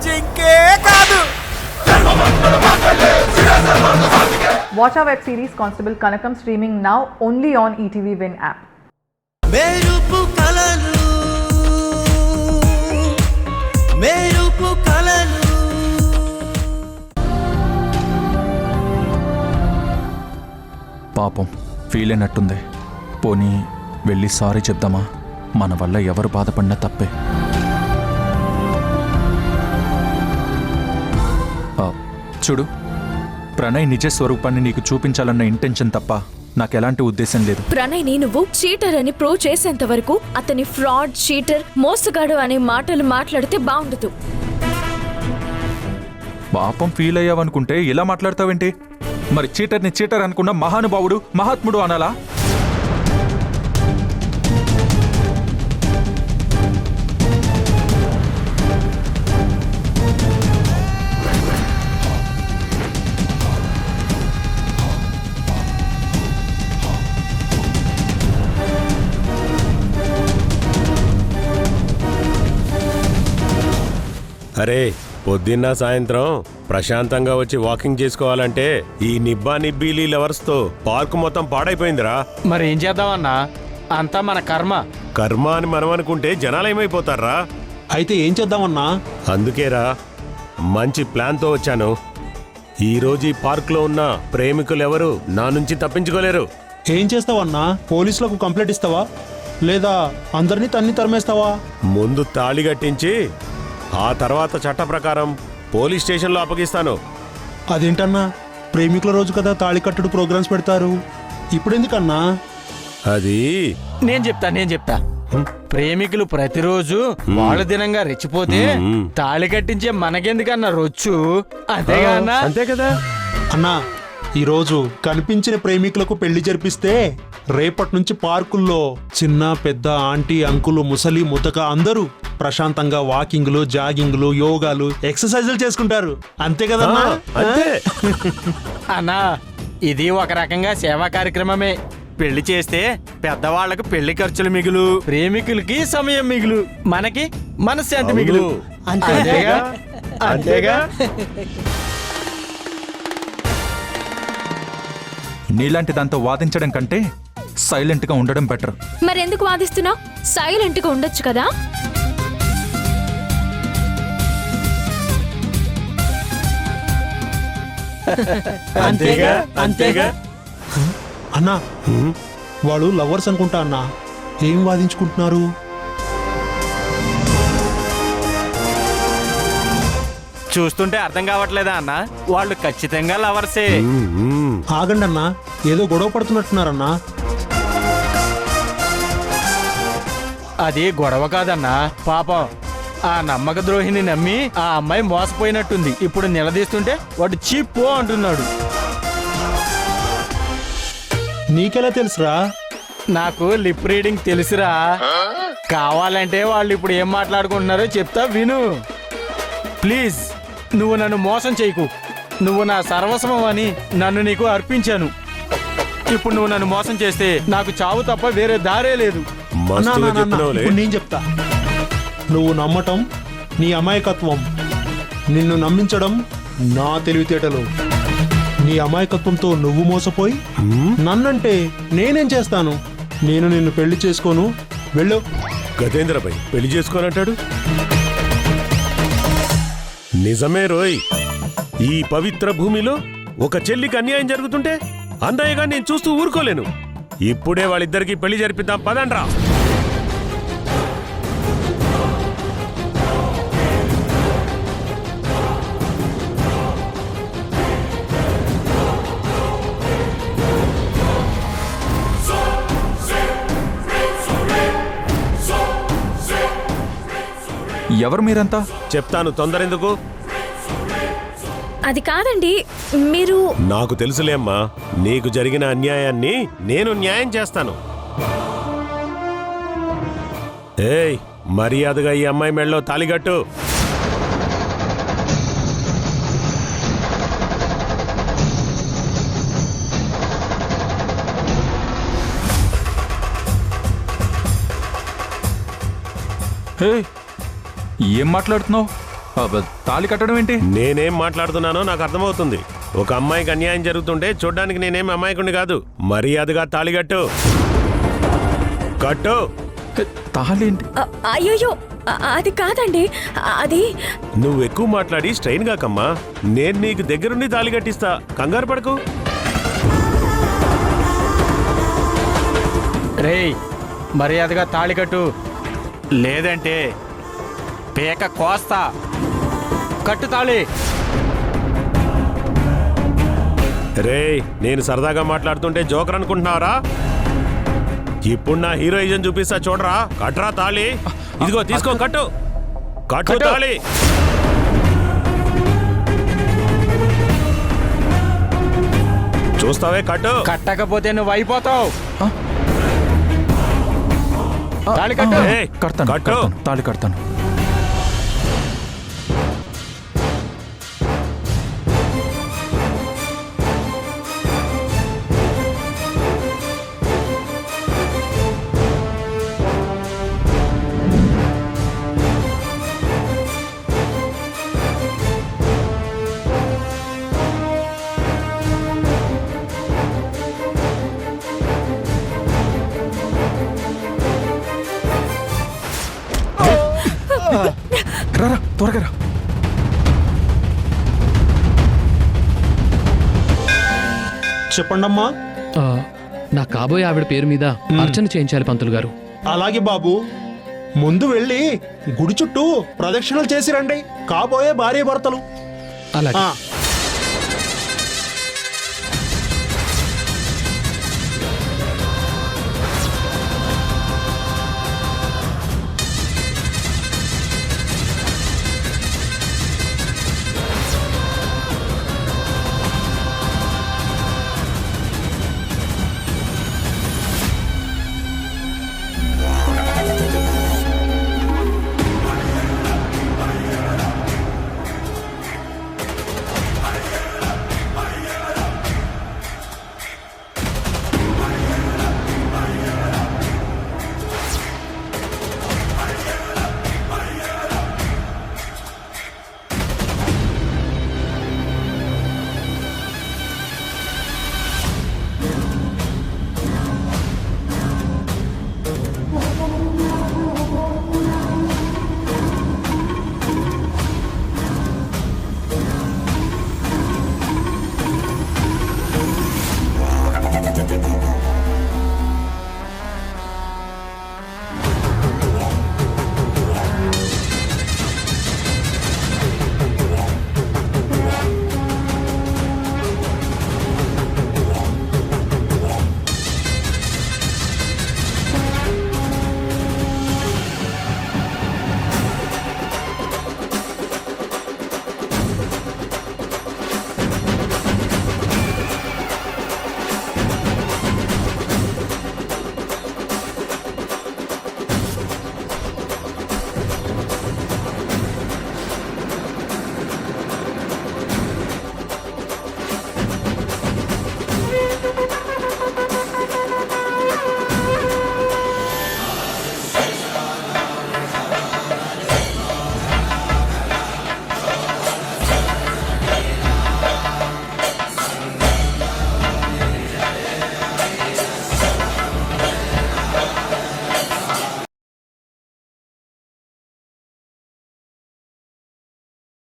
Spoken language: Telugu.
జింకే కాదు. Watch our web series Constable Kanakam streaming now only on ETV Win app. మెరుపు కలలు మెరుపు కలలు. పాపం ఫీల్ అయినట్టుంది. పోనీ వెళ్ళి సారీ చెప్దామా? మన వల్ల ఎవరు బాధపడినా తప్పే. చూడు, ప్రణయ్ నిజ స్వరూపాన్ని నీకు చూపించాలన్న ఇంటెన్షన్ తప్ప నాకెలాంటి ఉద్దేశం లేదు. ప్రణయ్ని నువ్వు చీటర్ అని ప్రూవ్ చేసేంత వరకు అతని ఫ్రాడ్, చీటర్, మోసగాడు అనే మాటలు మాట్లాడితే బాగుండదు. పాపం ఫీల్ అయ్యావనుకుంటే ఇలా మాట్లాడతావేంటి? మరి చీటర్ని చీటర్ అనుకున్న మహానుభావుడు, మహాత్ముడు అనాలా? అరే, పొద్దున్న సాయంత్రం ప్రశాంతంగా వచ్చి వాకింగ్ చేసుకోవాలంటే ఈ నిబ్బా నిబ్బీలీ లవర్స్తో పార్కు మొత్తం పాడైపోయిందిరా. మరి ఏం చేద్దామన్నా, అంతా మన కర్మ. కర్మ అని మనం అనుకుంటే జనాలేమైపోతారా? అయితే ఏం చేద్దామన్నా? అందుకేరా మంచి ప్లాన్తో వచ్చాను. ఈరోజు ఈ పార్కులో ఉన్న ప్రేమికులెవరు నా నుంచి తప్పించుకోలేరు. ఏం చేస్తావన్నా? పోలీసులకు కంప్లైంట్ ఇస్తావా, లేదా అందరినీ తన్ని తరిమేస్తావా? ముందు తాళి కట్టించి ఆ తర్వాత చట్ట ప్రకారం పోలీస్ స్టేషన్లో అప్పగిస్తాను. అదేంటన్నా, ప్రేమికుల రోజు కదా తాళి కట్టుడు ప్రోగ్రామ్స్ పెడతారు, ఇప్పుడెందుకన్నా? అది నేను చెప్తా. ప్రేమికులు ప్రతిరోజు వాళ్ళ దినంగా రెచ్చిపోతే తాళి కట్టించే మనకెందుకన్నా రొచ్చు? అంతేగా అన్నా? అంతే కదా అన్నా, ఈరోజు కనిపించిన ప్రేమికులకు పెళ్లి జరిపిస్తే రేపటి నుంచి పార్కుల్లో చిన్న పెద్ద, ఆంటీ, అంకులు, ముసలి, ముతక అందరూ ప్రశాంతంగా వాకింగ్లు, జాగింగ్లు, యోగాలు, ఎక్సర్సైజులు చేసుకుంటారు. అంతే కదన్నా? అంతే అన్నా, ఇది ఒక రకంగా సేవా కార్యక్రమమే. పెళ్లి చేస్తే పెద్దవాళ్లకు పెళ్లి ఖర్చులు మిగులు, ప్రేమికులకి సమయం మిగులు, మనకి మనశ్శాంతి మిగులు. అంతేగా? అంతేగా? నీలాంటి దాంతో వాదించడం కంటే సైలెంట్గా ఉండడం బెటర్. మరెందుకు వాదిస్తున్నావు? సైలెంట్ గా ఉండొచ్చు కదా. అంతేగా అన్నా, వాళ్ళు లవర్స్ అనుకుంటా అన్నా. ఏం వాదించుకుంటున్నారు? చూస్తుంటే అర్థం కావట్లేదా అన్నా? వాళ్ళు ఖచ్చితంగా లవర్సే. ఆగండి అన్నా, ఏదో గొడవ పడుతున్నట్టున్నారన్నా. అది గొడవ కాదన్నా, పాపం ఆ నమ్మక ద్రోహిని నమ్మి ఆ అమ్మాయి మోసపోయినట్టుంది. ఇప్పుడు నిలదీస్తుంటే వాడు చీపో అంటున్నాడు. నీకెలా తెలుసురా? నాకు లిప్ రీడింగ్ తెలుసురా. కావాలంటే వాళ్ళు ఇప్పుడు ఏం మాట్లాడుకుంటున్నారో చెప్తా విను. ప్లీజ్, నువ్వు నన్ను మోసం చేయకు. నువ్వు నా సర్వస్వం అని నన్ను నీకు అర్పించాను. ఇప్పుడు నువ్వు నన్ను మోసం చేస్తే నాకు చావు తప్ప వేరే దారే లేదు. ఇప్పుడు నేను చెప్తా. నువ్వు నమ్మటం నీ అమాయకత్వం, నిన్ను నమ్మించడం నా తెలివితేటలు. నీ అమాయకత్వంతో నువ్వు మోసపోయి నన్నంటే నేనేం చేస్తాను? నేను నిన్ను పెళ్లి చేసుకోను, వెళ్ళు. గజేంద్రపై పెళ్లి చేసుకోనంటాడు. నిజమే రోయ్, ఈ పవిత్ర భూమిలో ఒక చెల్లికి అన్యాయం జరుగుతుంటే అన్నయ్యగా నేను చూస్తూ ఊరుకోలేను. ఇప్పుడే వాళ్ళిద్దరికి పెళ్లి జరిపిద్దాం, పదండ్రా. ఎవరు మీరంతా? చెప్తాను, తొందరెందుకు? అది కాదండి, మీరు. నాకు తెలుసులే అమ్మా, నీకు జరిగిన అన్యాయాన్ని నేను న్యాయం చేస్తాను. ఏయ్, మర్యాదగా ఈ అమ్మాయి మెళ్ళలో తాళిగట్టు. ఏం మాట్లాడుతున్నావు? తాళి కట్టడం ఏంటి? నేనేం మాట్లాడుతున్నానో నాకు అర్థమవుతుంది. ఒక అమ్మాయికి అన్యాయం జరుగుతుంటే చూడ్డానికి నేనేం అమాయకుడిని కాదు. మర్యాదగా తాళిగట్టు. కట్టు. తాళి ఏంటి? అయ్యో అది కాదండి, అది నువ్వు ఎక్కువ మాట్లాడి స్ట్రెయిన్ కాకమ్మా. నేను నీకు దగ్గరుండి తాళి కట్టిస్తా, కంగారు పడకు. రేయ్ మర్యాదగా తాళి కట్టు, లేదంటే పేక కోస్తా. కట్టు తాళి. రేయ్, నేను సరదాగా మాట్లాడుతుంటే జోకర్ అనుకుంటున్నావరా? ఇప్పుడు నా హీరోయిజం చూపిస్తా చూడరా. కట్రా తాళి. ఇదిగో తీసుకో, కట్టు. కట్టు తాళి. చూస్తావే, కట్టు. కట్టకపోతే నువ్వు అయిపోతావు. తాళి కట్టు. ఏయ్, కడతాను, కట్టు. కడతాను, తాళి కడతాను. రారా, త్వరగా రా. చెప్పండమ్మా. నా కాబోయే ఆవిడ పేరు మీద అర్చన చేయించాలి పంతులు గారు. అలాగే బాబు, ముందు వెళ్ళి గుడి చుట్టూ ప్రదక్షిణలు చేసి రండి, కాబోయే భార్య భర్తలు. అలాగే. ఆ.